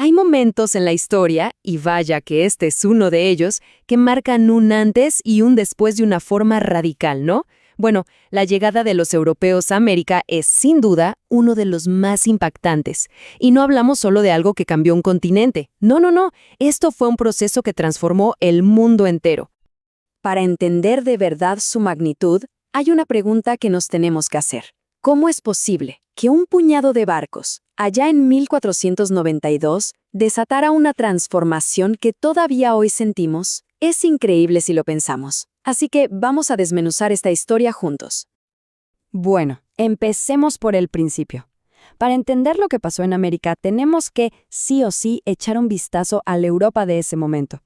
Hay momentos en la historia, y vaya que este es uno de ellos, que marcan un antes y un después de una forma radical, ¿no? Bueno, la llegada de los europeos a América es, sin duda, uno de los más impactantes. Y no hablamos solo de algo que cambió un continente. No, no, no. Esto fue un proceso que transformó el mundo entero. Para entender de verdad su magnitud, hay una pregunta que nos tenemos que hacer. ¿Cómo es posible que un puñado de barcos, allá en 1492, desatara una transformación que todavía hoy sentimos? Es increíble si lo pensamos. Así que vamos a desmenuzar esta historia juntos. Bueno, empecemos por el principio. Para entender lo que pasó en América, tenemos que, sí o sí, echar un vistazo a la Europa de ese momento.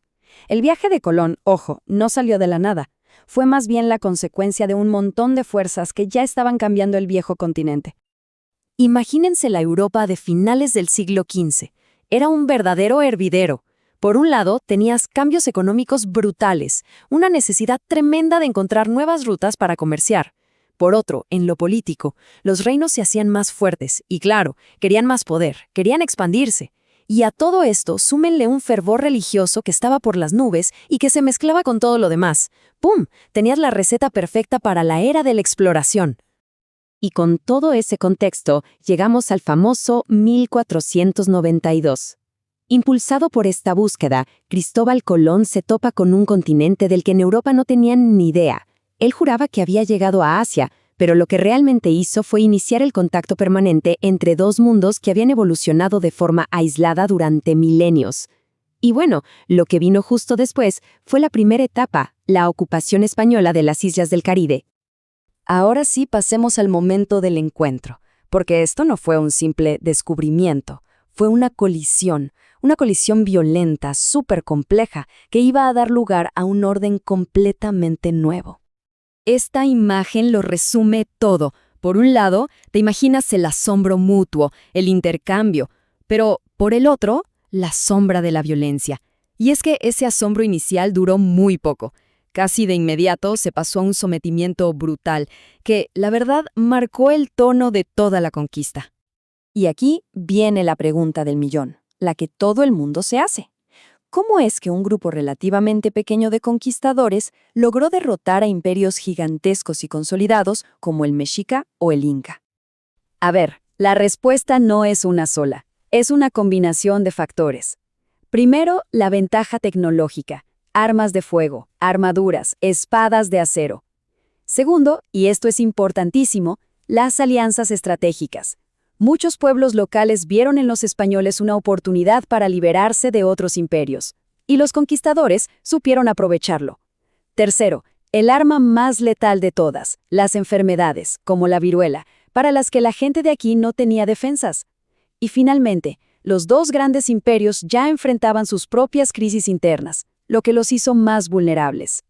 El viaje de Colón, ojo, no salió de la nada. Fue más bien la consecuencia de un montón de fuerzas que ya estaban cambiando el viejo continente. Imagínense la Europa de finales del siglo XV. Era un verdadero hervidero. Por un lado, tenías cambios económicos brutales, una necesidad tremenda de encontrar nuevas rutas para comerciar. Por otro, en lo político, los reinos se hacían más fuertes y, claro, querían más poder, querían expandirse. Y a todo esto, súmenle un fervor religioso que estaba por las nubes y que se mezclaba con todo lo demás. ¡Pum! Tenías la receta perfecta para la era de la exploración. Y con todo ese contexto, llegamos al famoso 1492. Impulsado por esta búsqueda, Cristóbal Colón se topa con un continente del que en Europa no tenían ni idea. Él juraba que había llegado a Asia, pero lo que realmente hizo fue iniciar el contacto permanente entre dos mundos que habían evolucionado de forma aislada durante milenios. Y bueno, lo que vino justo después fue la primera etapa, la ocupación española de las islas del Caribe. Ahora sí pasemos al momento del encuentro, porque esto no fue un simple descubrimiento, fue una colisión violenta, súper compleja, que iba a dar lugar a un orden completamente nuevo. Esta imagen lo resume todo. Por un lado, te imaginas el asombro mutuo, el intercambio, pero por el otro, la sombra de la violencia. Y es que ese asombro inicial duró muy poco. Casi de inmediato se pasó a un sometimiento brutal, que, la verdad, marcó el tono de toda la conquista. Y aquí viene la pregunta del millón, la que todo el mundo se hace. ¿Cómo es que un grupo relativamente pequeño de conquistadores logró derrotar a imperios gigantescos y consolidados como el Mexica o el Inca? A ver, la respuesta no es una sola, es una combinación de factores. Primero, la ventaja tecnológica, armas de fuego, armaduras, espadas de acero. Segundo, y esto es importantísimo, las alianzas estratégicas. Muchos pueblos locales vieron en los españoles una oportunidad para liberarse de otros imperios, y los conquistadores supieron aprovecharlo. Tercero, el arma más letal de todas, las enfermedades, como la viruela, para las que la gente de aquí no tenía defensas. Y finalmente, los dos grandes imperios ya enfrentaban sus propias crisis internas, lo que los hizo más vulnerables.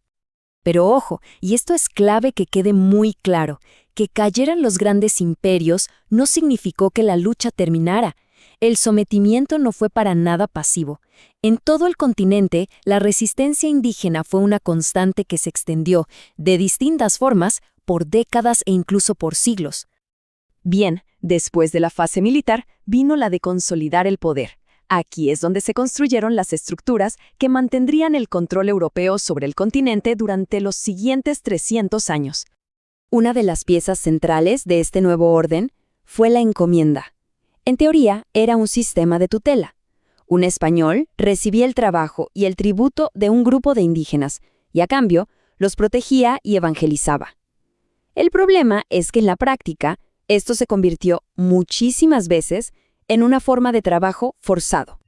Pero ojo, y esto es clave que quede muy claro, que cayeran los grandes imperios no significó que la lucha terminara. El sometimiento no fue para nada pasivo. En todo el continente, la resistencia indígena fue una constante que se extendió, de distintas formas, por décadas e incluso por siglos. Bien, después de la fase militar, vino la de consolidar el poder. Aquí es donde se construyeron las estructuras que mantendrían el control europeo sobre el continente durante los siguientes 300 años. Una de las piezas centrales de este nuevo orden fue la encomienda. En teoría, era un sistema de tutela. Un español recibía el trabajo y el tributo de un grupo de indígenas, y a cambio, los protegía y evangelizaba. El problema es que en la práctica, esto se convirtió muchísimas veces en una forma de trabajo forzado.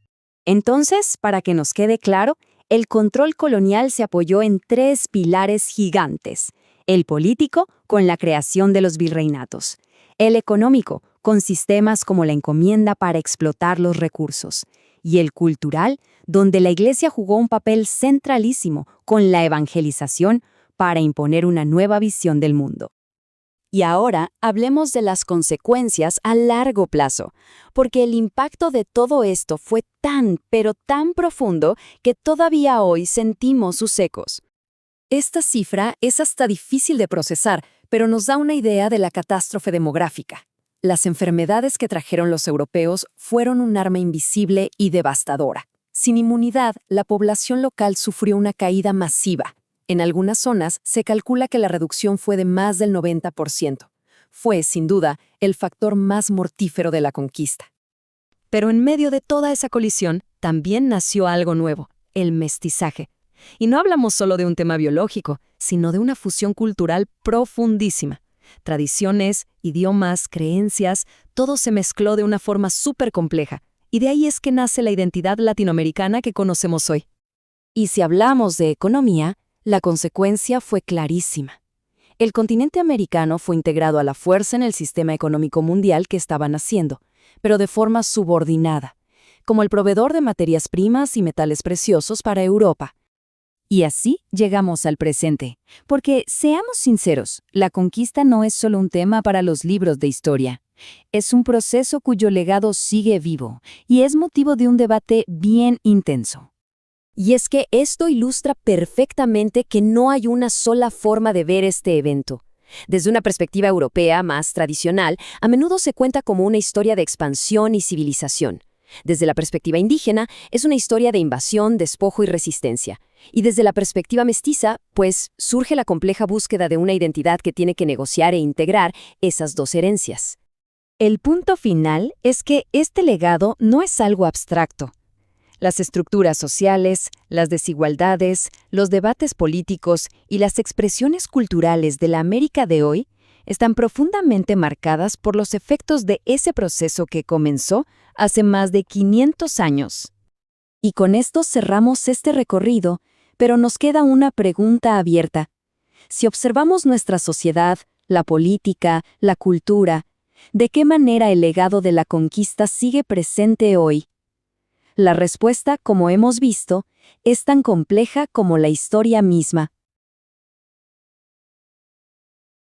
Entonces, para que nos quede claro, el control colonial se apoyó en tres pilares gigantes. El político, con la creación de los virreinatos. El económico, con sistemas como la encomienda para explotar los recursos. Y el cultural, donde la Iglesia jugó un papel centralísimo con la evangelización para imponer una nueva visión del mundo. Y ahora hablemos de las consecuencias a largo plazo, porque el impacto de todo esto fue tan, pero tan profundo que todavía hoy sentimos sus ecos. Esta cifra es hasta difícil de procesar, pero nos da una idea de la catástrofe demográfica. Las enfermedades que trajeron los europeos fueron un arma invisible y devastadora. Sin inmunidad, la población local sufrió una caída masiva. En algunas zonas se calcula que la reducción fue de más del 90%. Fue, sin duda, el factor más mortífero de la conquista. Pero en medio de toda esa colisión, también nació algo nuevo, el mestizaje. Y no hablamos solo de un tema biológico, sino de una fusión cultural profundísima. Tradiciones, idiomas, creencias, todo se mezcló de una forma súper compleja. Y de ahí es que nace la identidad latinoamericana que conocemos hoy. Y si hablamos de economía, la consecuencia fue clarísima. El continente americano fue integrado a la fuerza en el sistema económico mundial que estaba naciendo, pero de forma subordinada, como el proveedor de materias primas y metales preciosos para Europa. Y así llegamos al presente, porque, seamos sinceros, la conquista no es solo un tema para los libros de historia. Es un proceso cuyo legado sigue vivo y es motivo de un debate bien intenso. Y es que esto ilustra perfectamente que no hay una sola forma de ver este evento. Desde una perspectiva europea más tradicional, a menudo se cuenta como una historia de expansión y civilización. Desde la perspectiva indígena, es una historia de invasión, despojo y resistencia. Y desde la perspectiva mestiza, pues, surge la compleja búsqueda de una identidad que tiene que negociar e integrar esas dos herencias. El punto final es que este legado no es algo abstracto. Las estructuras sociales, las desigualdades, los debates políticos y las expresiones culturales de la América de hoy están profundamente marcadas por los efectos de ese proceso que comenzó hace más de 500 años. Y con esto cerramos este recorrido, pero nos queda una pregunta abierta. Si observamos nuestra sociedad, la política, la cultura, ¿de qué manera el legado de la conquista sigue presente hoy? La respuesta, como hemos visto, es tan compleja como la historia misma.